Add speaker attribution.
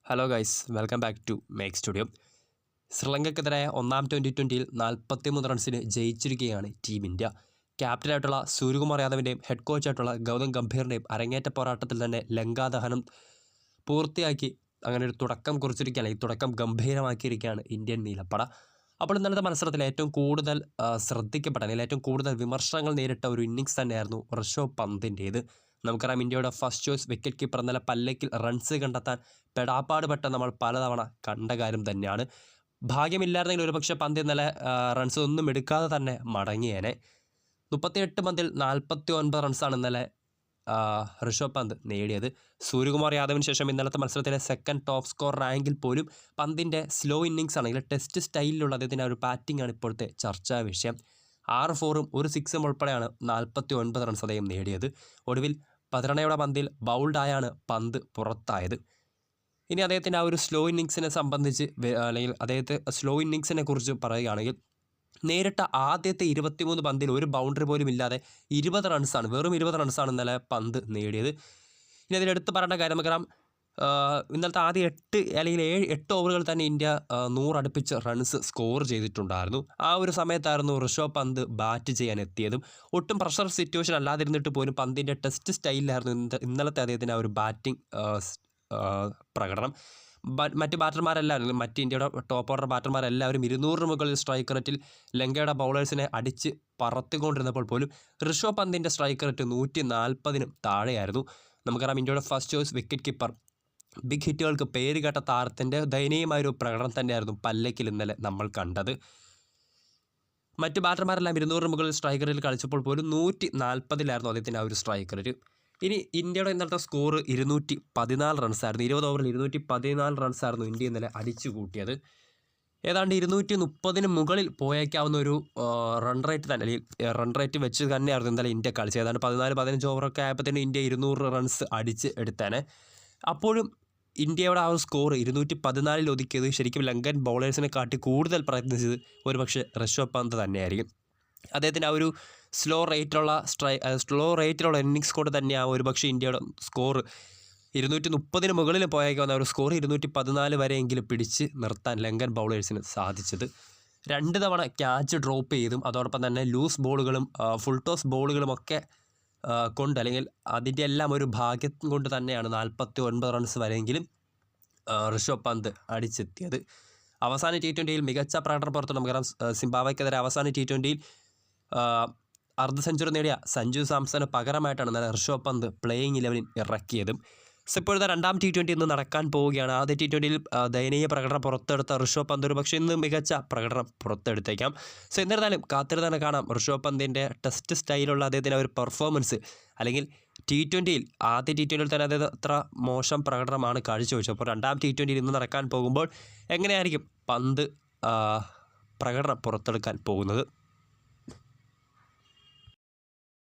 Speaker 1: Hello guys, welcome back to make studio. ശ്രീലങ്കയ്ക്കെതിരായ ഒന്നാം 2020-ൽ 43 റൺസിന് ജയിച്ചിരിക്കുകയാണ് ടീം ഇന്ത്യ. ക്യാപ്റ്റനായിട്ടുള്ള സൂര്യകുമാർ യാദവിൻ്റെയും ഹെഡ് കോച്ചായിട്ടുള്ള ഗൗതം ഗംഭീറിൻ്റെയും അരങ്ങേറ്റ പോരാട്ടത്തിൽ തന്നെ ലങ്കാദഹനം പൂർത്തിയാക്കി അങ്ങനെ ഒരു തുടക്കം കുറിച്ചിരിക്കുകയാണ്. ഈ തുടക്കം ഗംഭീരമാക്കിയിരിക്കുകയാണ് ഇന്ത്യൻ നീലപ്പട. അപ്പോൾ ഇന്നലത്തെ മത്സരത്തിൽ ഏറ്റവും കൂടുതൽ ശ്രദ്ധിക്കപ്പെട്ട അല്ലെങ്കിൽ ഏറ്റവും കൂടുതൽ വിമർശനങ്ങൾ നേരിട്ട ഒരു ഇന്നിങ്സ് തന്നെയായിരുന്നു ഋഷഭ് പന്തിൻ്റേത്. നമുക്കറിയാം, ഇന്ത്യയുടെ ഫസ്റ്റ് ചോയ്സ് വിക്കറ്റ് കീപ്പർ ഇന്നലെ പല്ലക്കിൽ റൺസ് കണ്ടെത്താൻ പെടാപ്പാട് പെട്ട നമ്മൾ പലതവണ കണ്ട കാര്യം തന്നെയാണ്. ഭാഗ്യമില്ലായിരുന്നെങ്കിൽ ഒരുപക്ഷെ പന്ത് ഇന്നലെ റൺസ് ഒന്നും എടുക്കാതെ തന്നെ മടങ്ങിയേനെ. 38 പന്തിൽ 49 റൺസാണ് ഇന്നലെ ഋഷഭ് പന്ത് നേടിയത്. സൂര്യകുമാർ യാദവിന് ശേഷം ഇന്നലത്തെ മത്സരത്തിലെ സെക്കൻഡ് ടോപ്പ് സ്കോർ റാങ്കിൽ പോലും പന്തിൻ്റെ സ്ലോ ഇന്നിങ്സ് ആണെങ്കിൽ ടെസ്റ്റ് സ്റ്റൈലിലുള്ള അദ്ദേഹത്തിൻ്റെ ഒരു ബാറ്റിംഗ് ആണ് ഇപ്പോഴത്തെ ചർച്ചാ വിഷയം. 6 4-ഉം 1 6-ഉം ഉൾപ്പെടെയാണ് 49 റൺസ് അദ്ദേഹം നേടിയത്. ഒടുവിൽ പതിരണയുടെ പന്തിൽ ബൗൾഡായാണ് പന്ത് പുറത്തായത്. ഇനി അദ്ദേഹത്തിൻ്റെ ആ ഒരു സ്ലോ ഇന്നിങ്സിനെ സംബന്ധിച്ച് അല്ലെങ്കിൽ അദ്ദേഹത്തെ സ്ലോ ഇന്നിങ്സിനെ കുറിച്ച് പറയുകയാണെങ്കിൽ, നേരിട്ട ആദ്യത്തെ 23 പന്തിൽ ഒരു ബൗണ്ടറി പോലും ഇല്ലാതെ 20 റൺസാണ്, വെറും 20 റൺസാണ് ഇന്നലെ പന്ത് നേടിയത്. ഇനി അതിലെടുത്ത് പറയേണ്ട കാര്യം നമുക്കറിയാം, ഇന്നലത്തെ ആദ്യ 8 അല്ലെങ്കിൽ 8 ഓവറുകൾ തന്നെ ഇന്ത്യ 100 അടുപ്പിച്ച് റൺസ് സ്കോർ ചെയ്തിട്ടുണ്ടായിരുന്നു. ആ ഒരു സമയത്തായിരുന്നു ഋഷഭ് പന്ത് ബാറ്റ് ചെയ്യാൻ എത്തിയതും. ഒട്ടും പ്രഷർ സിറ്റുവേഷൻ അല്ലാതിരുന്നിട്ട് പോലും പന്തിൻ്റെ ടെസ്റ്റ് സ്റ്റൈലിലായിരുന്നു ഇന്നലത്തെ അദ്ദേഹത്തിൻ്റെ ആ ഒരു ബാറ്റിംഗ് പ്രകടനം. മറ്റ് ബാറ്റർമാരെല്ലാവരും, മറ്റ് ഇന്ത്യയുടെ ടോപ്പ് ഓർഡർ ബാറ്റർമാരെല്ലാവരും 200 മുകളിൽ സ്ട്രൈക്ക് റേറ്റിൽ ലങ്കയുടെ ബൗളേഴ്സിനെ അടിച്ച് പറത്തിക്കൊണ്ടിരുന്നപ്പോൾ പോലും ഋഷഭ് പന്തിൻ്റെ സ്ട്രൈക്ക് റേറ്റ് 140-നും താഴെയായിരുന്നു. നമുക്കറിയാം, ഇന്ത്യയുടെ first choice wicket keeper, big ഹിറ്റുകൾക്ക് പേര് കേട്ട താരത്തിൻ്റെ ദയനീയമായൊരു പ്രകടനം തന്നെയായിരുന്നു പല്ലക്കിൽ ഇന്നലെ നമ്മൾ കണ്ടത്. മറ്റ് ബാറ്റർമാരെല്ലാം 200 മുകളിൽ സ്ട്രൈക്ക് റേറ്റിൽ കളിച്ചപ്പോൾ പോലും 140-ലായിരുന്നു അദ്ദേഹത്തിൻ്റെ ആ ഒരു സ്ട്രൈക്ക് റേറ്റ്. ഇനി ഇന്ത്യയുടെ ഇന്നലത്തെ സ്കോർ 214 റൺസായിരുന്നു. 20 ഓവറിൽ 214 റൺസായിരുന്നു ഇന്ത്യ ഇന്നലെ അടിച്ചു കൂട്ടിയത്. ഏതാണ്ട് 230-ന് മുകളിൽ പോയേക്കാവുന്ന ഒരു റൺ റേറ്റ് തന്നെ, അല്ലെങ്കിൽ റൺ റേറ്റ് വെച്ച് തന്നെയായിരുന്നു ഇന്നലെ ഇന്ത്യ കളിച്ചത്. ഏതാണ്ട് 14-15 ഓവറൊക്കെ ആയപ്പോഴത്തേനും ഇന്ത്യ 200 റൺസ് അടിച്ച് എടുത്തേനെ. അപ്പോഴും ഇന്ത്യയുടെ ആ ഒരു സ്കോർ 214-ൽ ഒതുക്കിയത് ശരിക്കും ലങ്കൻ ബൗളേഴ്സിനെ കാട്ടി കൂടുതൽ പ്രയത്നിച്ചത് ഒരുപക്ഷെ ഋഷഭ് പന്ത് തന്നെയായിരിക്കും. അദ്ദേഹത്തിൻ്റെ ആ ഒരു സ്ലോ റേറ്റിലുള്ള ഇന്നിങ്സ് കൊണ്ട് തന്നെയാണ് ഒരുപക്ഷെ ഇന്ത്യയുടെ സ്കോർ 230-ന് മുകളിൽ പോയേക്കാവുന്ന ഒരു സ്കോർ 214 വരെയെങ്കിലും പിടിച്ച് നിർത്താൻ ലങ്കൻ ബൗളേഴ്സിന് സാധിച്ചത്. 2 തവണ ക്യാച്ച് ഡ്രോപ്പ് ചെയ്തും അതോടൊപ്പം തന്നെ ലൂസ് ബോളുകളും ഫുൾ ടോസ് ബോളുകളും ഒക്കെ കൊണ്ട്, അല്ലെങ്കിൽ അതിൻ്റെ എല്ലാം ഒരു ഭാഗ്യം കൊണ്ട് തന്നെയാണ് 49 റൺസ് വരെയെങ്കിലും ഋഷഭ് പന്ത് അടിച്ചെത്തിയത്. അവസാന T20-യിൽ മികച്ച പ്രകടനം പുറത്ത് നമുക്കറിയാം, സിംബാബ്വേക്കെതിരെ അവസാന T20-യിൽ അർദ്ധ സെഞ്ചുറി നേടിയ സഞ്ജു സാംസന് പകരമായിട്ടാണ് ഇന്നലെ ഋഷഭ് പന്ത് പ്ലേയിങ് 11-ൽ ഇറക്കിയതും. സോ ഇപ്പോഴത്തെ രണ്ടാം T20 ഇന്ന് നടക്കാൻ പോവുകയാണ്. ആദ്യ T20-യിൽ ദയനീയ പ്രകടനം പുറത്തെടുത്ത ഋഷഭ് പന്ത് ഒരു പക്ഷേ ഇന്ന് മികച്ച പ്രകടനം പുറത്തെടുത്തേക്കാം. സോ എന്നിരുന്നാലും കാത്തിരുന്ന് തന്നെ കാണാം ഋഷഭ് പന്തിൻ്റെ ടെസ്റ്റ് സ്റ്റൈലുള്ള അദ്ദേഹത്തിൻ്റെ ഒരു പെർഫോമൻസ്. അല്ലെങ്കിൽ T20-യിൽ ആദ്യ T20-യിൽ തന്നെ അദ്ദേഹം അത്ര മോശം പ്രകടനമാണ് കാഴ്ചവെച്ചത്. അപ്പോൾ രണ്ടാം T20-യിൽ ഇന്ന് നടക്കാൻ പോകുമ്പോൾ എങ്ങനെയായിരിക്കും പന്ത് പ്രകടനം പുറത്തെടുക്കാൻ പോകുന്നത്?